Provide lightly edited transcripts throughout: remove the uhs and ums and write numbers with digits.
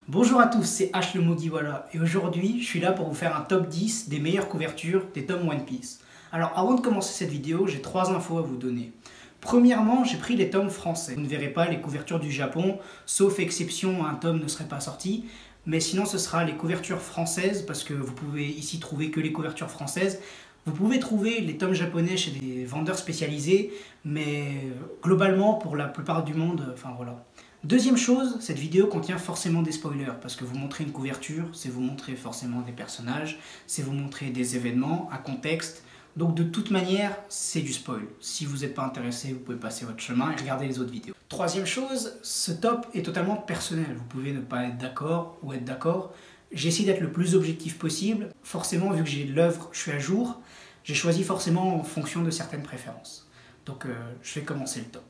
Bonjour à tous, c'est H le Mugiwara et aujourd'hui je suis là pour vous faire un top 10 des meilleures couvertures des tomes One Piece. Alors avant de commencer cette vidéo, j'ai 3 infos à vous donner. Premièrement, j'ai pris les tomes français. Vous ne verrez pas les couvertures du Japon, sauf exception, un tome ne serait pas sorti. Mais sinon ce sera les couvertures françaises parce que vous pouvez ici trouver que les couvertures françaises. Vous pouvez trouver les tomes japonais chez des vendeurs spécialisés, mais globalement pour la plupart du monde, enfin voilà. Deuxième chose, cette vidéo contient forcément des spoilers, parce que vous montrer une couverture, c'est vous montrer forcément des personnages, c'est vous montrer des événements, un contexte, donc de toute manière, c'est du spoil. Si vous n'êtes pas intéressé, vous pouvez passer votre chemin et regarder les autres vidéos. Troisième chose, ce top est totalement personnel, vous pouvez ne pas être d'accord ou être d'accord. J'essaie d'être le plus objectif possible, forcément vu que j'ai l'œuvre, je suis à jour, j'ai choisi forcément en fonction de certaines préférences. Donc je vais commencer le top.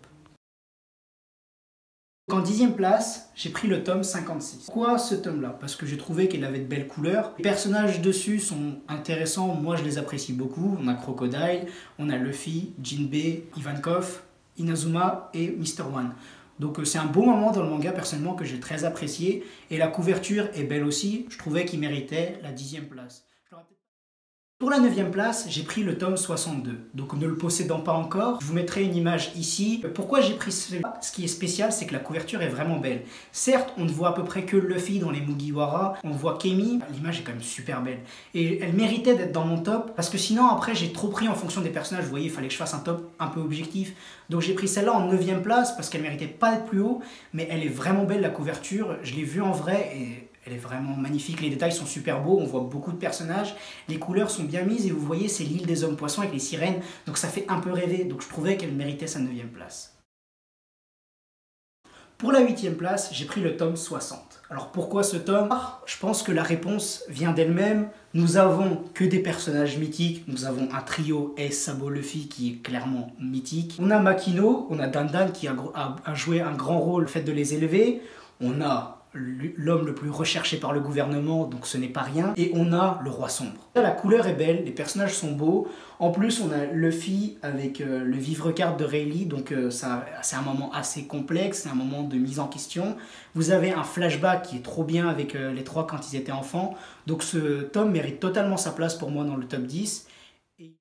En 10e place, j'ai pris le tome 56. Pourquoi ce tome-là? Parce que j'ai trouvé qu'il avait de belles couleurs. Les personnages dessus sont intéressants, moi je les apprécie beaucoup. On a Crocodile, on a Luffy, Jinbei, Ivankov, Inazuma et Mr. One. Donc c'est un beau moment dans le manga personnellement que j'ai très apprécié. Et la couverture est belle aussi, je trouvais qu'il méritait la 10e place. Pour la 9e place, j'ai pris le tome 62, donc ne le possédant pas encore, je vous mettrai une image ici. Pourquoi j'ai pris celui-là? Ce qui est spécial, c'est que la couverture est vraiment belle. Certes, on ne voit à peu près que Luffy dans les Mugiwara, on voit Kemi, l'image est quand même super belle. Et elle méritait d'être dans mon top, parce que sinon après j'ai trop pris en fonction des personnages, vous voyez, il fallait que je fasse un top un peu objectif. Donc j'ai pris celle-là en 9e place, parce qu'elle méritait pas d'être plus haut, mais elle est vraiment belle la couverture, je l'ai vue en vrai et... elle est vraiment magnifique, les détails sont super beaux, on voit beaucoup de personnages, les couleurs sont bien mises et vous voyez c'est l'île des hommes poissons avec les sirènes, donc ça fait un peu rêver, donc je trouvais qu'elle méritait sa 9e place. Pour la 8e place, j'ai pris le tome 60. Alors pourquoi ce tome? Je pense que la réponse vient d'elle-même. Nous avons que des personnages mythiques. Nous avons un trio Ace, Sabo, Luffy qui est clairement mythique. On a Makino, on a Dandan qui a joué un grand rôle, le fait de les élever. On a l'homme le plus recherché par le gouvernement, donc ce n'est pas rien. Et on a le roi sombre. La couleur est belle, les personnages sont beaux. En plus, on a Luffy avec le vivre-carte de Rayleigh, donc c'est un moment assez complexe, c'est un moment de mise en question. Vous avez un flashback qui est trop bien avec les trois quand ils étaient enfants. Donc ce tome mérite totalement sa place pour moi dans le top 10. Et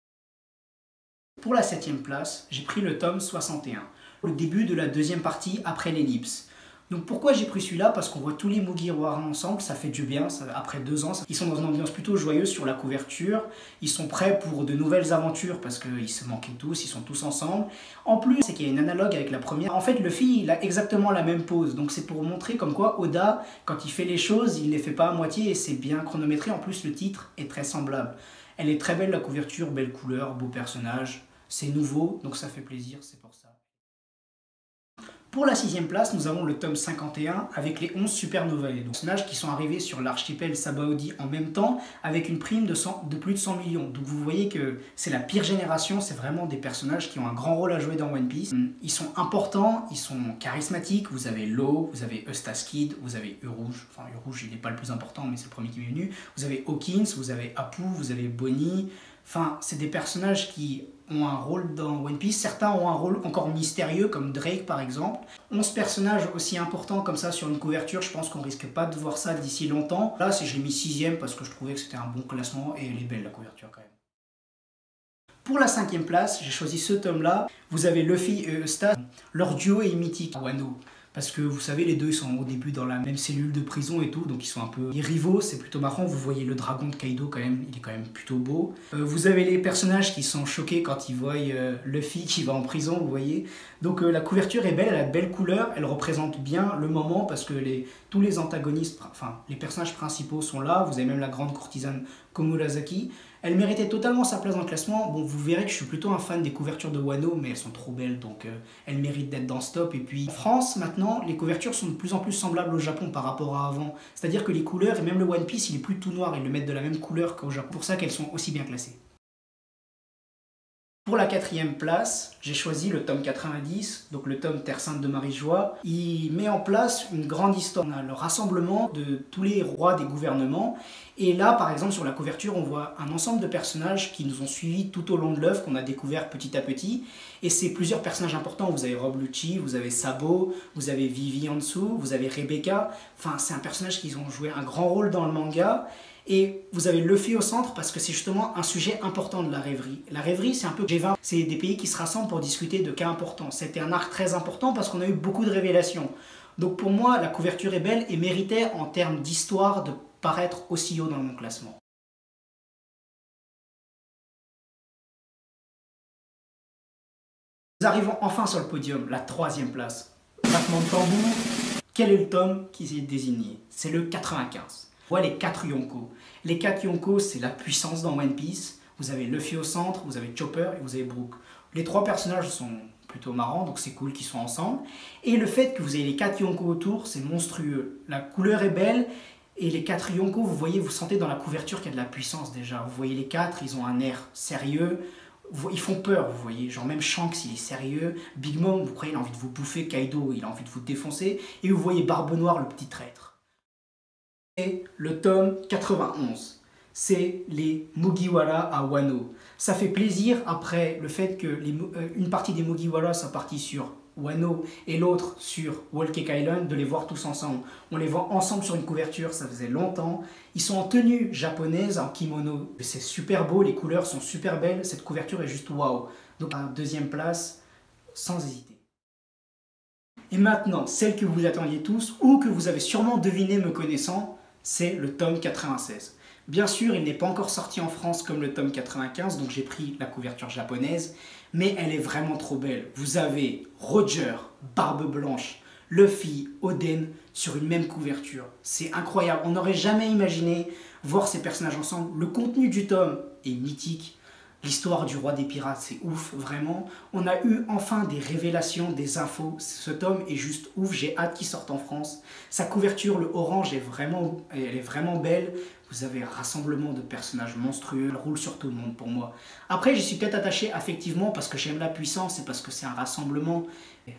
pour la 7e place, j'ai pris le tome 61, le début de la 2e partie après l'ellipse. Donc pourquoi j'ai pris celui-là? Parce qu'on voit tous les Mugiwara ensemble, ça fait du bien, après 2 ans. Ils sont dans une ambiance plutôt joyeuse sur la couverture, ils sont prêts pour de nouvelles aventures parce qu'ils se manquaient tous, ils sont tous ensemble. En plus, c'est qu'il y a une analogue avec la première. En fait, Luffy, il a exactement la même pose, donc c'est pour montrer comme quoi Oda, quand il fait les choses, il les fait pas à moitié et c'est bien chronométré. En plus, le titre est très semblable. Elle est très belle la couverture, belle couleur, beau personnage, c'est nouveau, donc ça fait plaisir, c'est pour ça. Pour la 6e place, nous avons le tome 51 avec les 11 supernovae, donc personnages qui sont arrivés sur l'archipel Sabaody en même temps avec une prime de plus de 100 millions. Donc vous voyez que c'est la pire génération, c'est vraiment des personnages qui ont un grand rôle à jouer dans One Piece. Ils sont importants, ils sont charismatiques, vous avez Law, vous avez Eustace Kid, vous avez Urouge, enfin Urouge il n'est pas le plus important mais c'est le premier qui m'est venu, vous avez Hawkins, vous avez Apu, vous avez Bonnie, enfin c'est des personnages qui ont un rôle dans One Piece, certains ont un rôle encore mystérieux comme Drake par exemple. 11 personnages aussi importants comme ça sur une couverture, je pense qu'on risque pas de voir ça d'ici longtemps. Là je l'ai mis 6e parce que je trouvais que c'était un bon classement et elle est belle la couverture quand même. Pour la 5e place, j'ai choisi ce tome là, vous avez Luffy et Eustace, leur duo est mythique à Wano. Parce que vous savez, les deux ils sont au début dans la même cellule de prison et tout, donc ils sont un peu rivaux, c'est plutôt marrant. Vous voyez le dragon de Kaido quand même, il est quand même plutôt beau. Vous avez les personnages qui sont choqués quand ils voient Luffy qui va en prison, vous voyez. Donc la couverture est belle, elle a de belles couleurs, elle représente bien le moment parce que tous les antagonistes, enfin les personnages principaux sont là. Vous avez même la grande courtisane Komurasaki. Elle méritait totalement sa place dans le classement. Bon, vous verrez que je suis plutôt un fan des couvertures de Wano, mais elles sont trop belles, donc elles méritent d'être dans ce top. Et puis en France, maintenant, les couvertures sont de plus en plus semblables au Japon par rapport à avant. C'est-à-dire que les couleurs, et même le One Piece, il est plus tout noir, ils le mettent de la même couleur qu'au Japon. C'est pour ça qu'elles sont aussi bien classées. Pour la 4e place, j'ai choisi le tome 90, donc le tome Terre Sainte de Marie-Joie. Il met en place une grande histoire. On a le rassemblement de tous les rois des gouvernements. Et là, par exemple, sur la couverture, on voit un ensemble de personnages qui nous ont suivis tout au long de l'œuvre, qu'on a découvert petit à petit. Et c'est plusieurs personnages importants. Vous avez Rob Lucci, vous avez Sabo, vous avez Vivi en dessous, vous avez Rebecca. Enfin, c'est un personnage qui ont joué un grand rôle dans le manga. Et vous avez Luffy au centre parce que c'est justement un sujet important de la rêverie. La rêverie, c'est un peu G20, c'est des pays qui se rassemblent pour discuter de cas importants. C'était un arc très important parce qu'on a eu beaucoup de révélations. Donc pour moi, la couverture est belle et méritait en termes d'histoire de paraître aussi haut dans mon classement. Nous arrivons enfin sur le podium, la 3e place. Battement de tambour, quel est le tome qui est désigné? C'est le 95. Voilà les 4 Yonko. Les 4 Yonko, c'est la puissance dans One Piece. Vous avez Luffy au centre, vous avez Chopper et vous avez Brook. Les 3 personnages sont plutôt marrants, donc c'est cool qu'ils soient ensemble. Et le fait que vous ayez les 4 Yonko autour, c'est monstrueux. La couleur est belle et les 4 Yonko, vous voyez, vous sentez dans la couverture qu'il y a de la puissance déjà. Vous voyez les 4, ils ont un air sérieux. Ils font peur, vous voyez, genre même Shanks il est sérieux, Big Mom, vous croyez, il a envie de vous bouffer, Kaido, il a envie de vous défoncer, et vous voyez Barbe Noire, le petit traître. Et le tome 91, c'est les Mugiwara à Wano. Ça fait plaisir après le fait que une partie des Mugiwara soit partie sur Wano et l'autre sur Whole Cake Island, de les voir tous ensemble. On les voit ensemble sur une couverture, ça faisait longtemps. Ils sont en tenue japonaise, en kimono. C'est super beau, les couleurs sont super belles, cette couverture est juste waouh. Donc à 2e place, sans hésiter. Et maintenant, celle que vous attendiez tous, ou que vous avez sûrement deviné me connaissant, c'est le tome 96. Bien sûr, il n'est pas encore sorti en France comme le tome 95, donc j'ai pris la couverture japonaise, mais elle est vraiment trop belle. Vous avez Roger, Barbe Blanche, Luffy, Oden sur une même couverture. C'est incroyable, on n'aurait jamais imaginé voir ces personnages ensemble. Le contenu du tome est mythique. L'histoire du roi des pirates, c'est ouf, vraiment. On a eu enfin des révélations, des infos. Ce tome est juste ouf, j'ai hâte qu'il sorte en France. Sa couverture, le orange, elle est vraiment belle. Vous avez un rassemblement de personnages monstrueux. Elle roule sur tout le monde pour moi. Après, j'y suis peut-être attaché affectivement parce que j'aime la puissance et parce que c'est un rassemblement.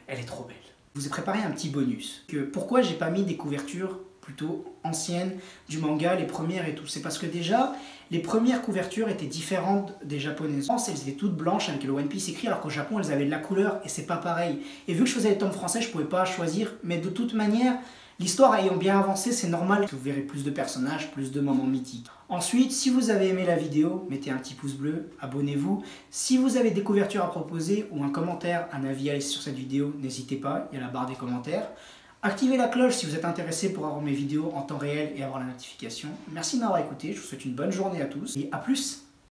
Elle est trop belle. Je vous ai préparé un petit bonus. Pourquoi j'ai pas mis des couvertures plutôt anciennes du manga, les premières et tout? C'est parce que déjà, les premières couvertures étaient différentes des japonaises. En France, elles étaient toutes blanches avec le One Piece écrit, alors qu'au Japon, elles avaient de la couleur et c'est pas pareil. Et vu que je faisais les tomes français, je pouvais pas choisir, mais de toute manière, l'histoire ayant bien avancé, c'est normal que vous verrez plus de personnages, plus de moments mythiques. Ensuite, si vous avez aimé la vidéo, mettez un petit pouce bleu, abonnez-vous. Si vous avez des couvertures à proposer ou un commentaire, un avis à laisser sur cette vidéo, n'hésitez pas, il y a la barre des commentaires. Activez la cloche si vous êtes intéressé pour avoir mes vidéos en temps réel et avoir la notification. Merci de m'avoir écouté, je vous souhaite une bonne journée à tous et à plus.